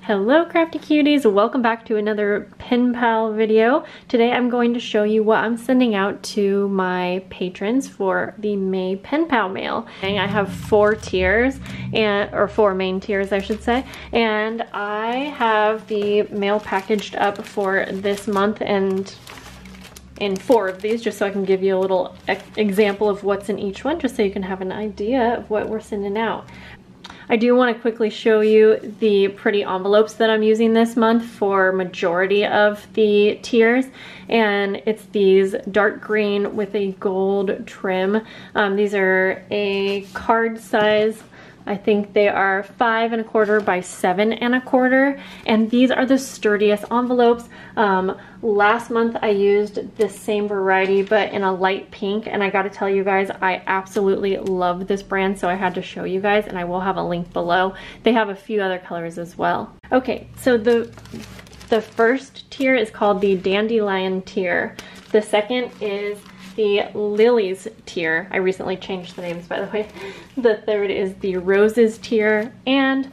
Hello crafty cuties, welcome back to another pen pal video. Today I'm going to show you what I'm sending out to my patrons for the May pen pal mail. And I have 4 tiers, or 4 main tiers I should say, and I have the mail packaged up for this month and in 4 of these, just so I can give you a little example of what's in each one, just so you can have an idea of what we're sending out. I do want to quickly show you the pretty envelopes that I'm using this month for majority of the tiers, and it's these dark green with a gold trim. These are a card size. I think they are 5 1/4 by 7 1/4, and these are the sturdiest envelopes. Last month I used the same variety but in a light pink, and I gotta tell you guys, I absolutely love this brand, so I had to show you guys, and I will have a link below. They have a few other colors as well. Okay, so the first tier is called the Dandelion tier. The second is the Lilies tier. I recently changed the names, by the way. The third is the Roses tier, and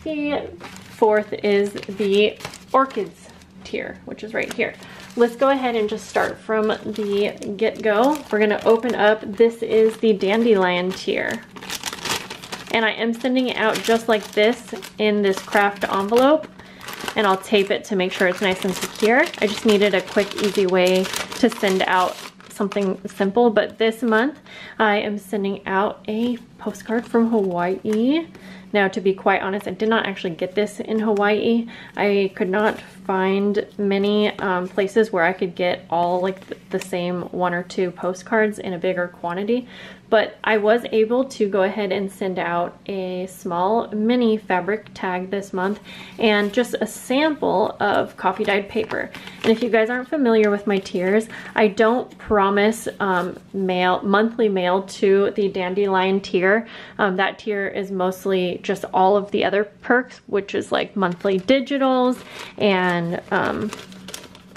the fourth is the Orchids tier, which is right here. Let's go ahead and just start from the get-go. We're gonna open up, this is the Dandelion tier. And I am sending it out just like this in this craft envelope, and I'll tape it to make sure it's nice and secure. I just needed a quick, easy way to send out something simple, but this month I am sending out a postcard from Hawaii. Now, to be quite honest, I did not actually get this in Hawaii. I could not find many places where I could get all like the same 1 or 2 postcards in a bigger quantity, but I was able to go ahead and send out a small mini fabric tag this month and just a sample of coffee dyed paper. And if you guys aren't familiar with my tiers, I don't promise monthly mail to the Dandelion tier. That tier is mostly just all of the other perks, which is like monthly digitals and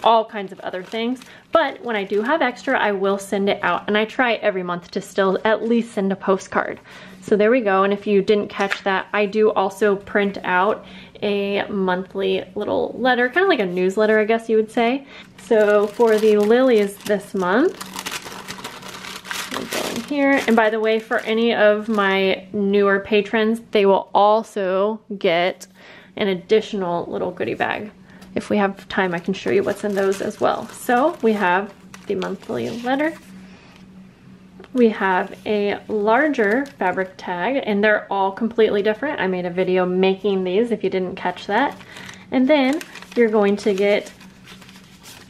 all kinds of other things. But when I do have extra, I will send it out, and I try every month to still at least send a postcard. So there we go. And if you didn't catch that, I do also print out a monthly little letter, kind of like a newsletter, I guess you would say. So for the Lilies this month, we'll go in here. And by the way, for any of my newer patrons, they will also get an additional little goodie bag. If we have time, I can show you what's in those as well. So we have the monthly letter. We have a larger fabric tag, and they're all completely different. I made a video making these if you didn't catch that. And then you're going to get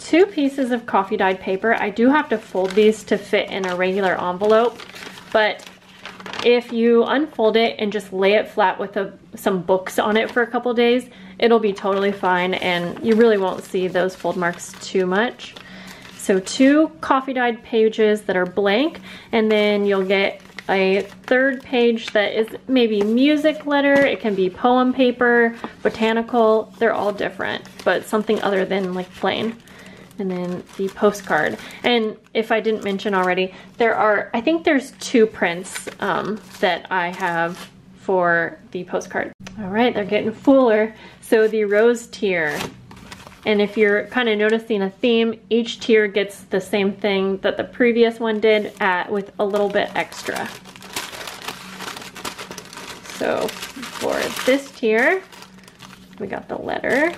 2 pieces of coffee dyed paper. I do have to fold these to fit in a regular envelope, but if you unfold it and just lay it flat with some books on it for a couple days, it'll be totally fine, and you really won't see those fold marks too much. So 2 coffee dyed pages that are blank, and then you'll get a 3rd page that is maybe music letter. It can be poem paper, botanical, they're all different, but something other than like plain. And then the postcard. And if I didn't mention already, I think there's 2 prints that I have for the postcard. All right, they're getting fuller. So the Rose tier, and if you're kind of noticing a theme, each tier gets the same thing that the previous one did with a little bit extra. So for this tier, we got the letter.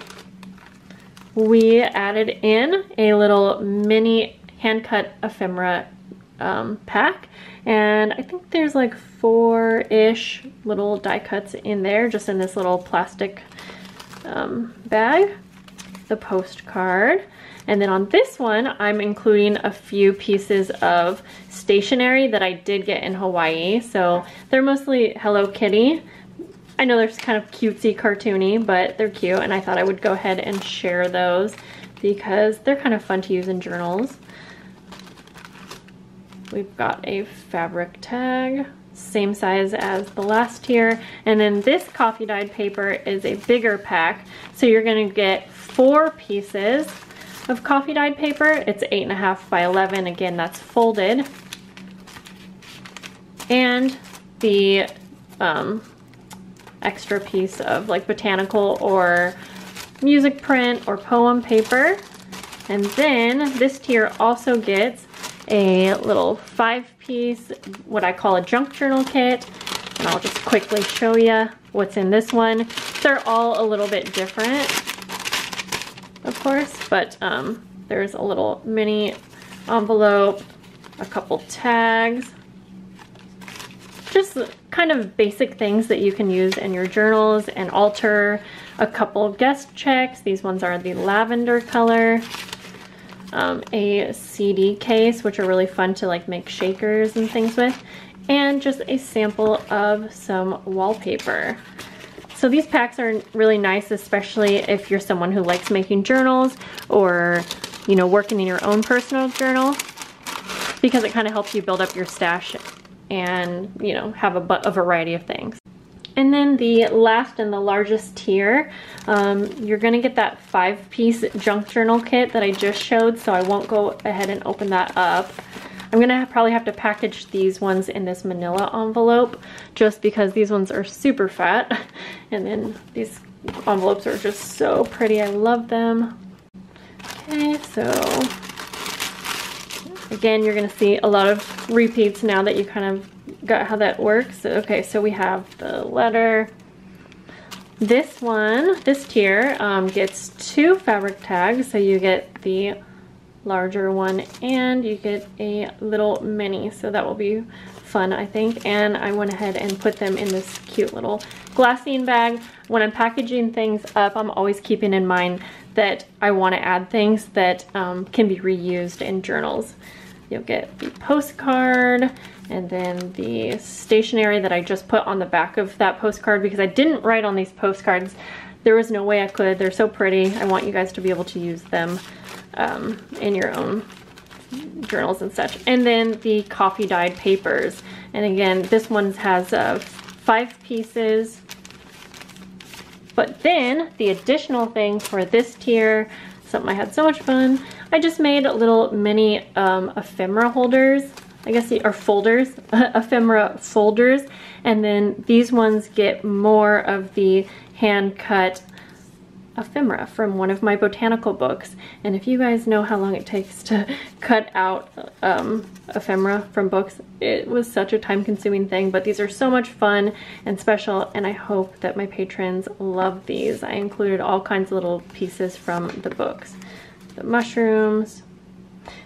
We added in a little mini hand-cut ephemera pack, and I think there's like 4-ish little die cuts in there, just in this little plastic bag. The postcard, and then on this one I'm including a few pieces of stationery that I did get in Hawaii. So they're mostly Hello Kitty. I know they're kind of cutesy, cartoony, but they're cute, and I thought I would go ahead and share those because they're kind of fun to use in journals. We've got a fabric tag, same size as the last tier, and then this coffee dyed paper is a bigger pack, so you're going to get 4 pieces of coffee dyed paper. It's 8 1/2 by 11. Again, that's folded, and the extra piece of like botanical or music print or poem paper. And then this tier also gets a little 5-piece, what I call a junk journal kit. And I'll just quickly show you what's in this one. They're all a little bit different, of course, but there's a little mini envelope, a couple tags, just kind of basic things that you can use in your journals and alter. A couple guest checks. These ones are the lavender color. A CD case, which are really fun to like make shakers and things with, and just a sample of some wallpaper. So these packs are really nice, especially if you're someone who likes making journals or, you know, working in your own personal journal, because it kind of helps you build up your stash and, you know, have a variety of things. And then the last and the largest tier, you're gonna get that 5-piece junk journal kit that I just showed, so I won't go ahead and open that up. I'm gonna probably have to package these ones in this manila envelope, just because these ones are super fat. And then these envelopes are just so pretty, I love them. Okay, so again, you're gonna see a lot of repeats now that you kind of got how that works. Okay, so we have the letter. This one, this tier, gets 2 fabric tags, so you get the larger one and you get a little mini, so that will be fun, I think. And I went ahead and put them in this cute little glassine bag. When I'm packaging things up, I'm always keeping in mind that I want to add things that can be reused in journals. You'll get the postcard and then the stationery that I just put on the back of that postcard, because I didn't write on these postcards. There was no way I could. They're so pretty. I want you guys to be able to use them in your own journals and such. And then the coffee dyed papers. And again, this one has 5 pieces. But then the additional thing for this tier, something I had so much fun, I just made little mini ephemera holders, I guess, or folders, ephemera folders. And then these ones get more of the hand cut ephemera from one of my botanical books. And if you guys know how long it takes to cut out ephemera from books, it was such a time-consuming thing, but these are so much fun and special, and I hope that my patrons love these. I included all kinds of little pieces from the books. The mushrooms.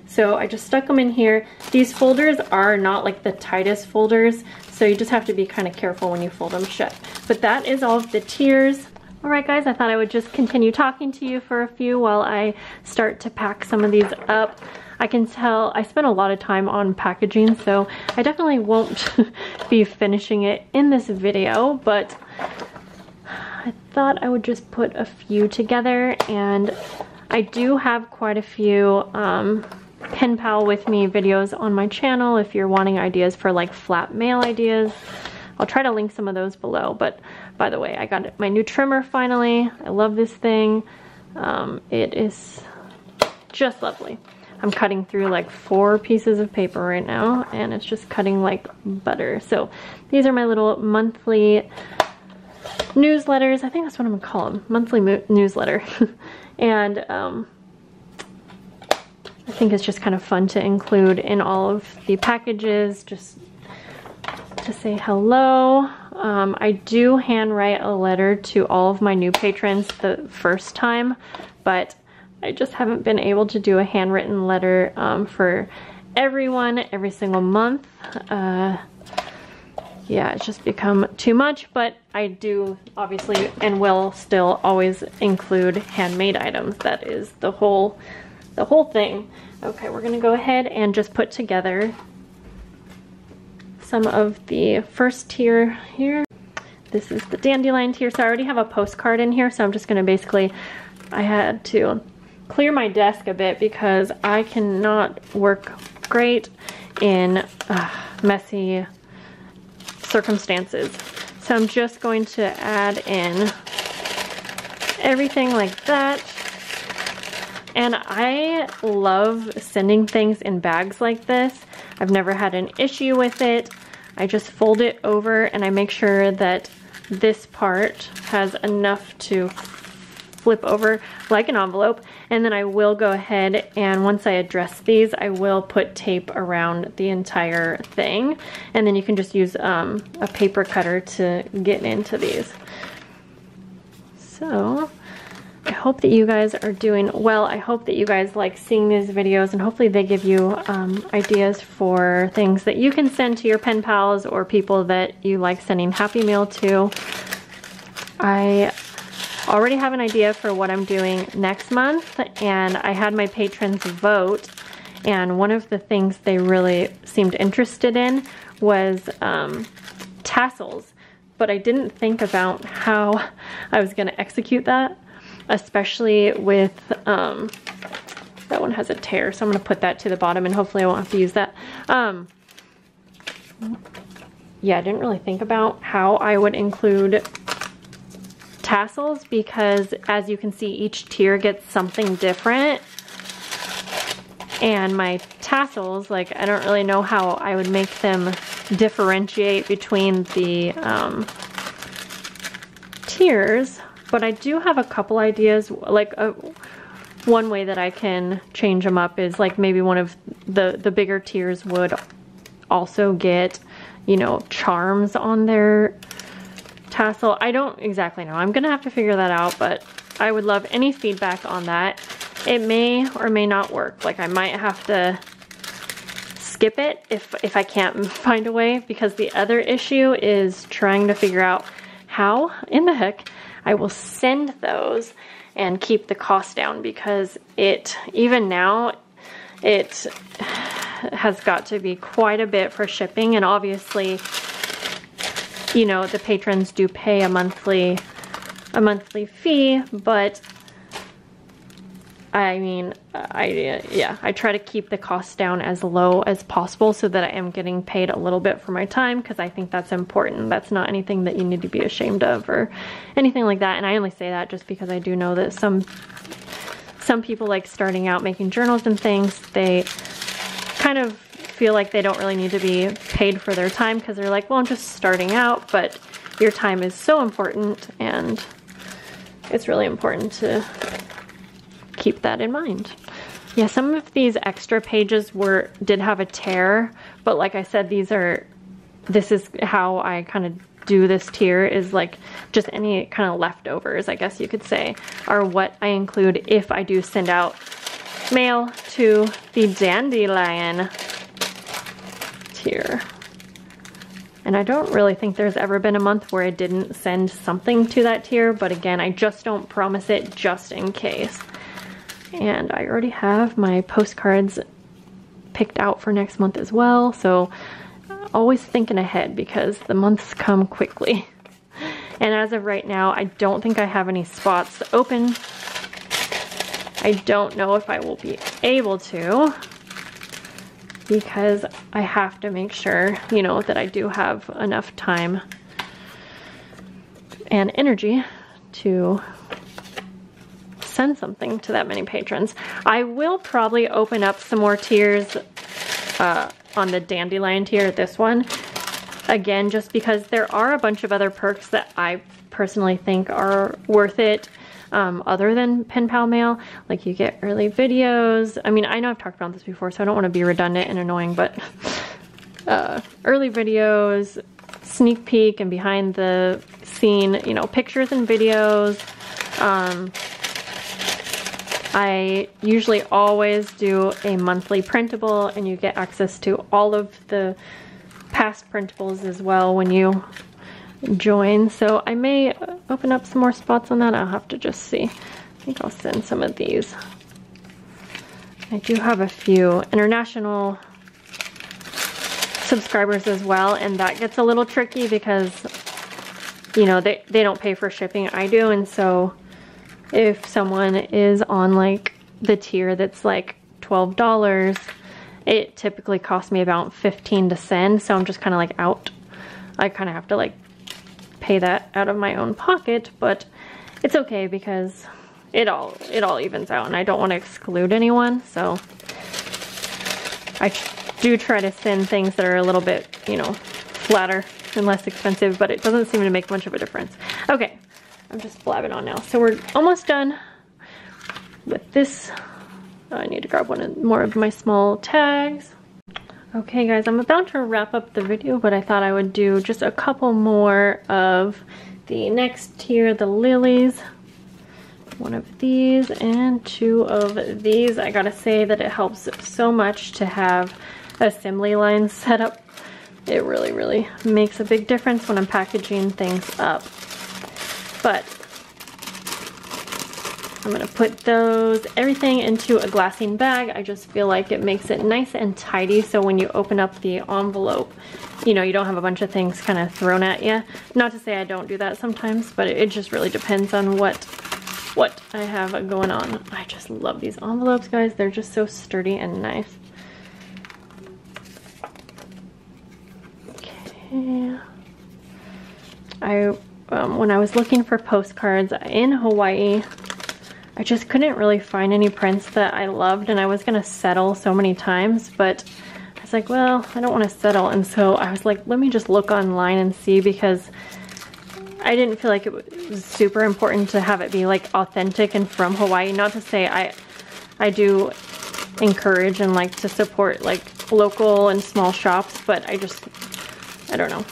So I just stuck them in here. These folders are not like the tightest folders, so you just have to be kind of careful when you fold them shut. But that is all of the tiers. Alright guys, I thought I would just continue talking to you for a few while I start to pack some of these up. I can tell I spent a lot of time on packaging, so I definitely won't be finishing it in this video, but I thought I would just put a few together. And I do have quite a few Pen Pal with me videos on my channel if you're wanting ideas for like flat mail ideas. I'll try to link some of those below. But by the way, I got my new trimmer finally. I love this thing. It is just lovely. I'm cutting through like 4 pieces of paper right now, and it's just cutting like butter. So these are my little monthly newsletters. I think that's what I'm gonna call them, monthly newsletter. And I think it's just kind of fun to include in all of the packages, just to say hello. I do handwrite a letter to all of my new patrons the first time, but I just haven't been able to do a handwritten letter for everyone every single month. Yeah, it's just become too much, but I do obviously and will still always include handmade items. That is the whole thing. Okay, we're gonna go ahead and just put together some of the first tier here. This is the dandelion tier. So I already have a postcard in here, so I'm just gonna basically, I had to clear my desk a bit because I cannot work great in messy circumstances. So I'm just going to add in everything like that. And I love sending things in bags like this. I've never had an issue with it. I just fold it over and I make sure that this part has enough to flip over like an envelope, and then I will go ahead and once I address these, I will put tape around the entire thing, and then you can just use a paper cutter to get into these. So I hope that you guys are doing well. I hope that you guys like seeing these videos, and hopefully they give you ideas for things that you can send to your pen pals or people that you like sending Happy Mail to. I already have an idea for what I'm doing next month, and I had my patrons vote, and one of the things they really seemed interested in was tassels, but I didn't think about how I was going to execute that, especially with that one has a tear, so I'm going to put that to the bottom and hopefully I won't have to use that. Yeah, I didn't really think about how I would include tassels, because as you can see, each tier gets something different, and my tassels, like, I don't really know how I would make them differentiate between the tiers, but I do have a couple ideas. Like one way that I can change them up is like maybe one of the bigger tiers would also get, you know, charms on their tassel. I don't exactly know. I'm gonna have to figure that out, but I would love any feedback on that. It may or may not work. Like, I might have to skip it if I can't find a way, because the other issue is trying to figure out how in the heck I will send those and keep the cost down, because even now it has got to be quite a bit for shipping, and obviously, you know, the patrons do pay a monthly fee, but I mean, I try to keep the cost down as low as possible so that I am getting paid a little bit for my time, because I think that's important. That's not anything that you need to be ashamed of or anything like that. And I only say that just because I do know that some people, like starting out making journals and things, they kind of feel like they don't really need to be paid for their time, because they're like, well, I'm just starting out. But your time is so important, and it's really important to keep that in mind. Yeah, some of these extra pages did have a tear, but like I said, this is how I kind of do this tier, is like just any kind of leftovers, I guess you could say, are what I include if I do send out mail to the dandelion tier. And I don't really think there's ever been a month where I didn't send something to that tier, but again, I just don't promise it, just in case. And I already have my postcards picked out for next month as well, so always thinking ahead, because the months come quickly. And as of right now, I don't think I have any spots open. I don't know if I will be able to, because I have to make sure, you know, that I do have enough time and energy to send something to that many patrons. I will probably open up some more tiers on the dandelion tier, this one. Again, just because there are a bunch of other perks that I personally think are worth it, other than Penpal Mail. Like, you get early videos. I mean, I know I've talked about this before, so I don't want to be redundant and annoying, but early videos, sneak peek and behind the scene, you know, pictures and videos. I usually always do a monthly printable, and you get access to all of the past printables as well when you join. So I may open up some more spots on that. I'll have to just see. I think I'll send some of these. I do have a few international subscribers as well, and that gets a little tricky because, you know, they don't pay for shipping. I do, and so if someone is on like the tier that's like $12, it typically costs me about $15 to send, so I'm just kind of like out. I kind of have to like pay that out of my own pocket, but it's okay because it all evens out, and I don't want to exclude anyone. So I do try to send things that are a little bit, you know, flatter and less expensive, but it doesn't seem to make much of a difference. Okay, I'm just blabbing on now. So we're almost done with this. I need to grab more of my small tags. Okay guys, I'm about to wrap up the video, but I thought I would do just a couple more of the next tier, the lilies. One of these and 2 of these. I gotta say that it helps so much to have assembly lines set up. It really, really makes a big difference when I'm packaging things up. But I'm gonna put everything into a glassine bag. I just feel like it makes it nice and tidy, so when you open up the envelope, you know, you don't have a bunch of things kind of thrown at you. Not to say I don't do that sometimes, but it just really depends on what I have going on. I just love these envelopes, guys. They're just so sturdy and nice. Okay. When I was looking for postcards in Hawaii, I just couldn't really find any prints that I loved, and I was gonna settle so many times, but I was like, well, I don't want to settle, and so I was like, let me just look online and see, because I didn't feel like it was super important to have it be like authentic and from Hawaii. Not to say I do encourage and like to support like local and small shops, but I don't know.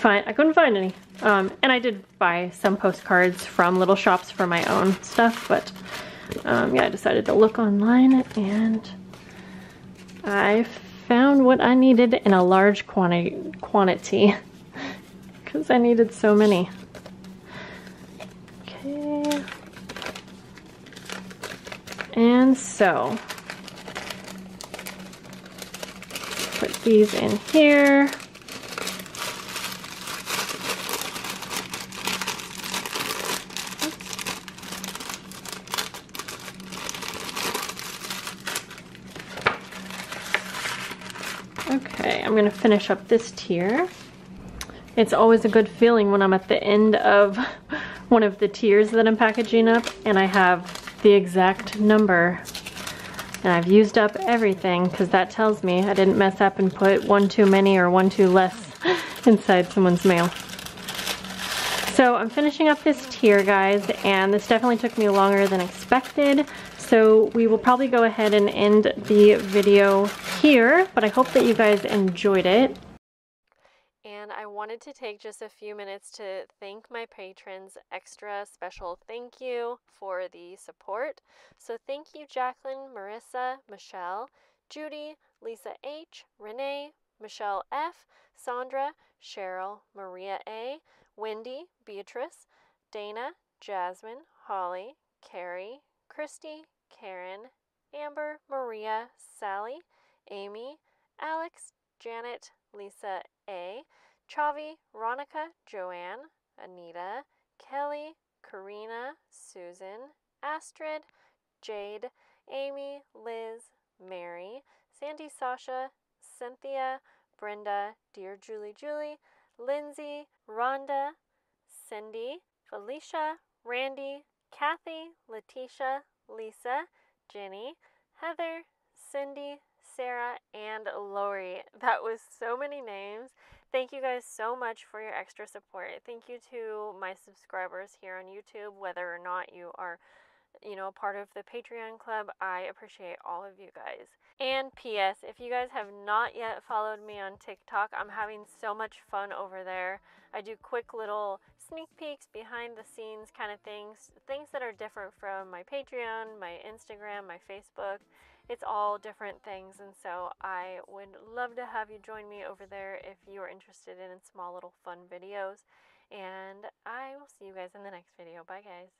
I couldn't find any. And I did buy some postcards from little shops for my own stuff, but yeah, I decided to look online and I found what I needed in a large quantity because I needed so many. Okay. And so, put these in here. Okay, I'm gonna finish up this tier. It's always a good feeling when I'm at the end of one of the tiers that I'm packaging up and I have the exact number and I've used up everything, because that tells me I didn't mess up and put one too many or one too less inside someone's mail. So I'm finishing up this tier, guys, and this definitely took me longer than expected. So we will probably go ahead and end the video here, but I hope that you guys enjoyed it. And I wanted to take just a few minutes to thank my patrons. Extra special thank you for the support. So thank you Jacqueline, Marissa, Michelle, Judy, Lisa H, Renee, Michelle F, Sandra, Cheryl, Maria A, Wendy, Beatrice, Dana, Jasmine, Holly, Carrie, Christy, Karen, Amber, Maria, Sally, Amy, Alex, Janet, Lisa A, Chavi, Ronica, Joanne, Anita, Kelly, Karina, Susan, Astrid, Jade, Amy, Liz, Mary, Sandy, Sasha, Cynthia, Brenda, Dear Julie, Lindsay, Rhonda, Cindy, Felicia, Randy, Kathy, Letitia, Lisa, Jenny, Heather, Cindy, Sarah, and Lori. That was so many names. Thank you guys so much for your extra support. Thank you to my subscribers here on YouTube, whether or not you are, you know, a part of the Patreon club. I appreciate all of you guys. And P.S. if you guys have not yet followed me on TikTok, I'm having so much fun over there. I do quick little sneak peeks, behind the scenes kind of things that are different from my Patreon, my Instagram, my Facebook. It's all different things, and so I would love to have you join me over there if you are interested in small little fun videos. And I will see you guys in the next video. Bye guys.